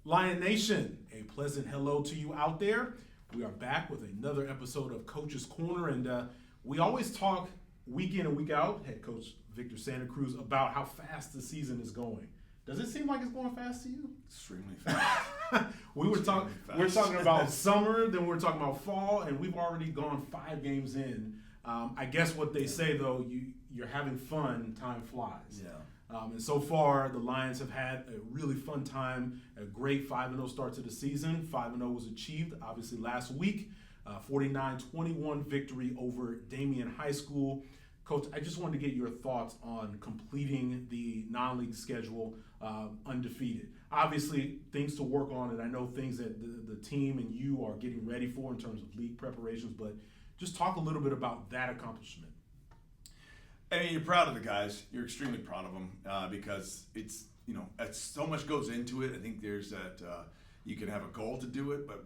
Lion Nation, a pleasant hello to you out there. We are back with another episode of Coach's Corner, and we always talk week in and week out, head coach Victor Santa Cruz, about how fast the season is going. Does it seem like it's going fast to you? Extremely fast. We're talking about summer, then we're talking about fall, and we've already gone 5 games in. I guess what they say, though, you're having fun, time flies. Yeah. And so far, the Lions have had a really fun time, a great 5-0 start to the season. 5-0 was achieved, obviously, last week. 49-21 victory over Damien High School. Coach, I just wanted to get your thoughts on completing the non-league schedule undefeated. Obviously, things to work on, and I know things that the team and you are getting ready for in terms of league preparations, but just talk a little bit about that accomplishment. I mean, you're proud of the guys. You're extremely proud of them because it's so much goes into it. I think there's that you can have a goal to do it, but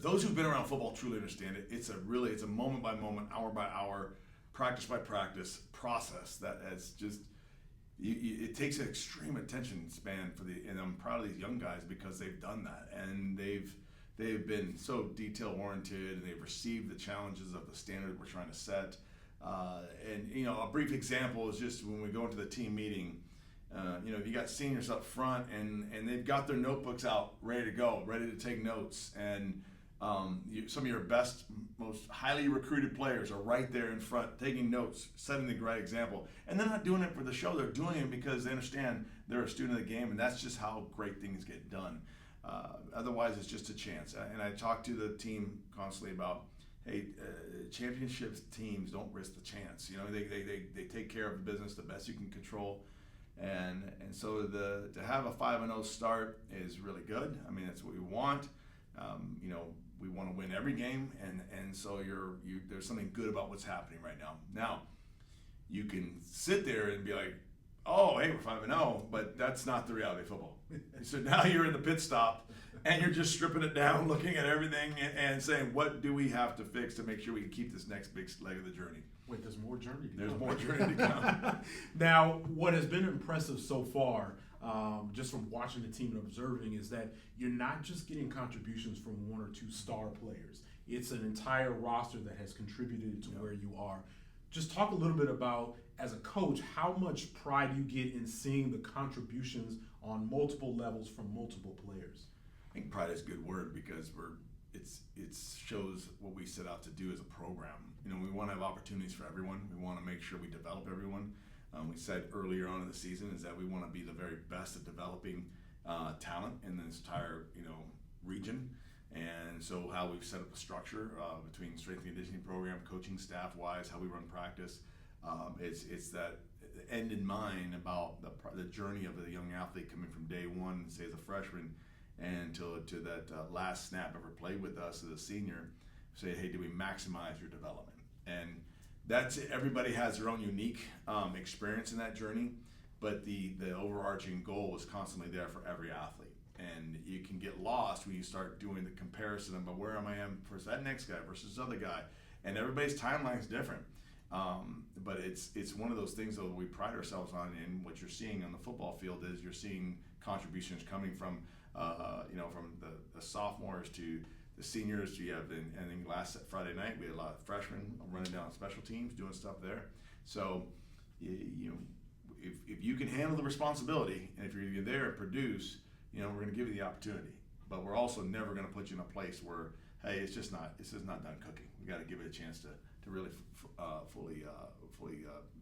those who've been around football truly understand it. It's a moment by moment, hour by hour, practice by practice process that has just it takes an extreme attention span and I'm proud of these young guys because they've done that and they've been so detail oriented and they've received the challenges of the standard we're trying to set. And a brief example is just when we go into the team meeting, you got seniors up front and they've got their notebooks out ready to go, ready to take notes. And some of your best, most highly recruited players are right there in front taking notes, setting the right example. And they're not doing it for the show. They're doing it because they understand they're a student of the game, and that's just how great things get done. Otherwise, it's just a chance. And I talk to the team constantly about, hey, championships teams don't risk the chance. They take care of the business the best you can control, and so to have a 5-0 start is really good. I mean, that's what we want. We want to win every game, and so there's something good about what's happening right now. Now, you can sit there and be like, oh, hey, we're 5-0, but that's not the reality of football. So now you're in the pit stop, and you're just stripping it down, looking at everything, and saying, what do we have to fix to make sure we can keep this next big leg of the journey? Wait, there's more journey to come. There's more journey to come. Now, what has been impressive so far, just from watching the team and observing, is that you're not just getting contributions from 1 or 2 star players. It's an entire roster that has contributed to where you are. Just talk a little bit about, as a coach, how much pride you get in seeing the contributions on multiple levels from multiple players. I think pride is a good word because it shows what we set out to do as a program. We want to have opportunities for everyone. We want to make sure we develop everyone. We said earlier on in the season is that we want to be the very best at developing talent in this entire region. And so how we've set up the structure between strength and conditioning program, coaching staff wise, how we run practice, it's that end in mind about the journey of the young athlete coming from day one, say as a freshman, and to that last snap ever played with us as a senior. Say, hey, do we maximize your development? And that's it. Everybody has their own unique experience in that journey, but the overarching goal is constantly there for every athlete. And you can get lost when you start doing the comparison about where am I versus that next guy versus this other guy, and everybody's timeline is different. But it's one of those things that we pride ourselves on. And what you're seeing on the football field is you're seeing contributions coming from from the sophomores to the seniors. You have, I think last Friday night we had a lot of freshmen running down special teams doing stuff there. So if you can handle the responsibility and if you're there and produce, we're going to give you the opportunity. But we're also never going to put you in a place where, hey, it's just not done cooking. We got to give it a chance to really fully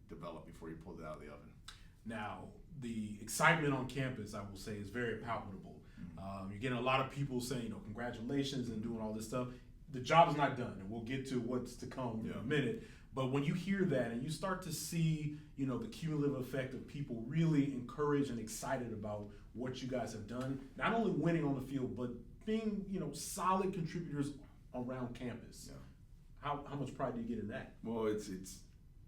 develop before you pull it out of the oven. Now, the excitement on campus, I will say, is very palpable. You're getting a lot of people saying, congratulations and doing all this stuff. The job is not done, and we'll get to what's to come in a minute. But when you hear that and you start to see, the cumulative effect of people really encouraged and excited about what you guys have done, not only winning on the field, but being, solid contributors around campus. Yeah. How much pride do you get in that? Well, it's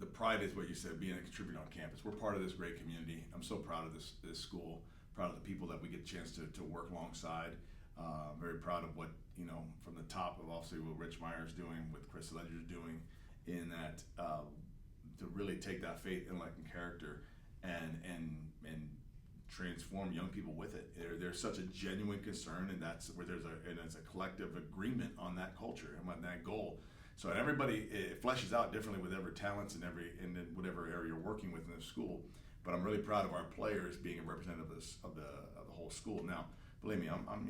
the pride is what you said, being a contributor on campus. We're part of this great community. I'm so proud of this school, proud of the people that we get a chance to work alongside. Very proud of what, from the top of obviously what Rich Meyer's doing, what Chris Ledger's doing, in that to really take that faith, intellect, and character and transform young people with it. There's such a genuine concern, and that's where there's a collective agreement on that culture and on that goal. So everybody, it fleshes out differently with every talents and in whatever area you're working with in the school. But I'm really proud of our players being a representative of the whole school. Now, believe me, I'm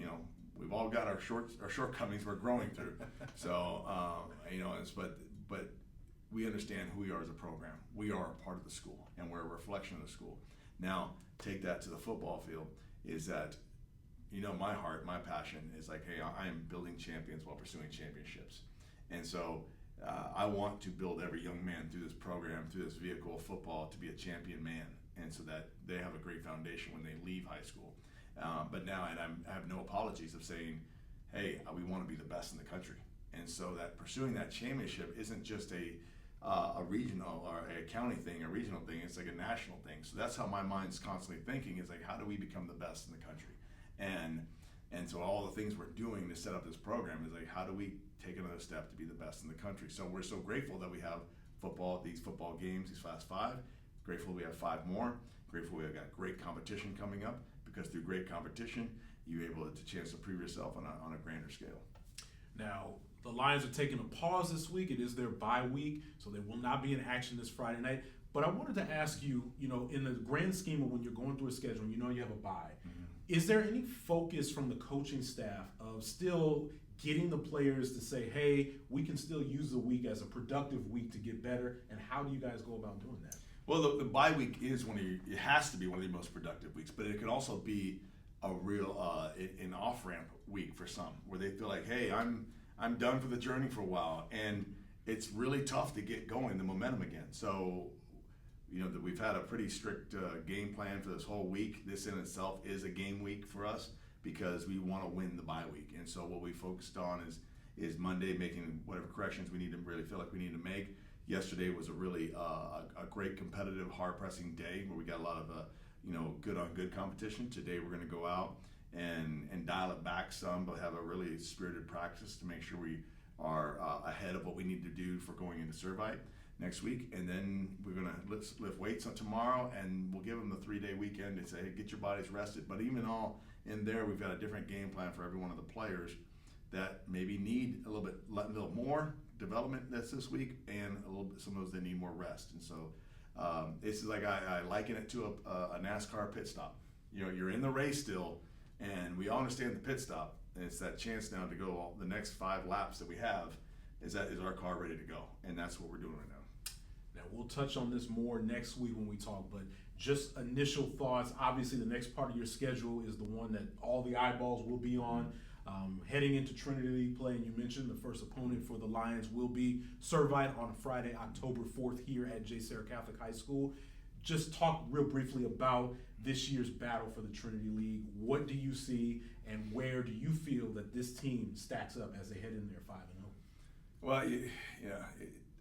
we've all got our shortcomings we're growing through. So but we understand who we are as a program. We are a part of the school, and we're a reflection of the school. Now, take that to the football field. Is that my heart, my passion is like, hey, I am building champions while pursuing championships. And so I want to build every young man through this program, through this vehicle of football, to be a champion man, and so that they have a great foundation when they leave high school. But now, and I have no apologies of saying, hey, we want to be the best in the country. And so that pursuing that championship isn't just a regional or a county thing, a regional thing. It's like a national thing. So that's how my mind's constantly thinking, is like, how do we become the best in the country? And so all the things we're doing to set up this program is like, how do we take another step to be the best in the country? So we're so grateful that we have these football games, these Fast Five. Grateful we have 5 more. Grateful we have got great competition coming up, because through great competition, you're able to chance to prove yourself on a grander scale. Now, the Lions are taking a pause this week. It is their bye week, so they will not be in action this Friday night. But I wanted to ask you, in the grand scheme of when you're going through a schedule, you have a bye. Mm-hmm. Is there any focus from the coaching staff of still getting the players to say, hey, we can still use the week as a productive week to get better? And how do you guys go about doing that? Well, the bye week is it has to be one of the most productive weeks, but it can also be a real an off-ramp week for some, where they feel like, hey, I'm done for the journey for a while, and it's really tough to get going, the momentum again. So, that we've had a pretty strict game plan for this whole week. This in itself is a game week for us, because we want to win the bye week. And so what we focused on is Monday, making whatever corrections we need to really feel like we need to make. Yesterday was a really a great competitive, hard-pressing day where we got a lot of good competition. Today we're going to go out and dial it back some, but have a really spirited practice to make sure we are ahead of what we need to do for going into Servite next week. And then we're going to lift weights on tomorrow, and we'll give them the 3-day weekend to say, hey, get your bodies rested. But even all in there, we've got a different game plan for every one of the players that maybe need a little more development this week, and some of those that need more rest. And so this is like, I liken it to a NASCAR pit stop. You're in the race still, and we all understand the pit stop, and it's that chance now to go the next 5 laps that we have. Is our car ready to go? And that's what we're doing right now. Now, we'll touch on this more next week when we talk, but just initial thoughts. Obviously, the next part of your schedule is the one that all the eyeballs will be on. Heading into Trinity League play, and you mentioned the first opponent for the Lions will be Servite on Friday, October 4th here at JSerra Catholic High School. Just talk real briefly about this year's battle for the Trinity League. What do you see, and where do you feel that this team stacks up as they head in there 5-0? Well,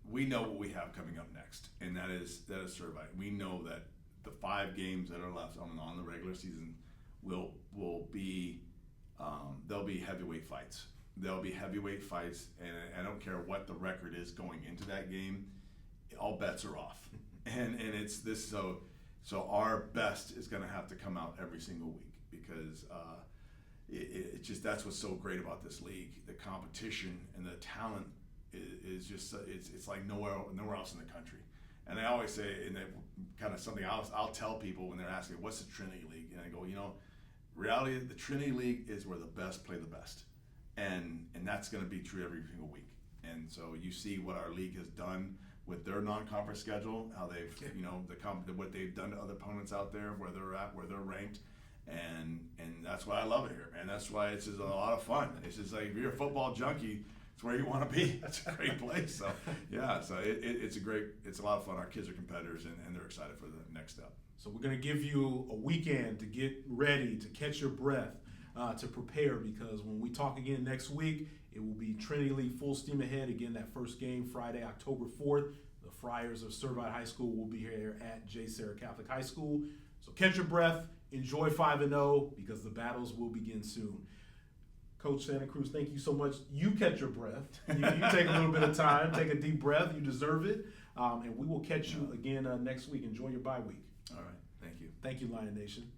we know what we have coming up next, and that is Servite. We know that the 5 games that are left on the regular season will be there'll be heavyweight fights. There'll be heavyweight fights, and I don't care what the record is going into that game. All bets are off, and it's this. So our best is going to have to come out every single week, because it's just, that's what's so great about this league. The competition and the talent is just, it's like nowhere else in the country. And I always say, and that kind of something I'll tell people when they're asking, what's the Trinity League? And I go, reality, the Trinity League is where the best play the best. And that's going to be true every single week. And so you see what our league has done with their non-conference schedule, how they've, what they've done to other opponents out there, where they're at, where they're ranked. And that's why I love it here, man. That's why it's just a lot of fun. It's just like, if you're a football junkie, it's where you want to be. That's a great place. So yeah, so it's a lot of fun. Our kids are competitors, and they're excited for the next step. So we're going to give you a weekend to get ready, to catch your breath, to prepare, because when we talk again next week, it will be Trinity League full steam ahead. Again, that first game Friday, October 4th. The Friars of Servite High School will be here at JSerra Catholic High School. So catch your breath, enjoy 5-0, because the battles will begin soon. Coach Santa Cruz, thank you so much. You catch your breath. You take a little bit of time, take a deep breath. You deserve it. And we will catch you again next week. Enjoy your bye week. All right. Thank you. Thank you, Lion Nation.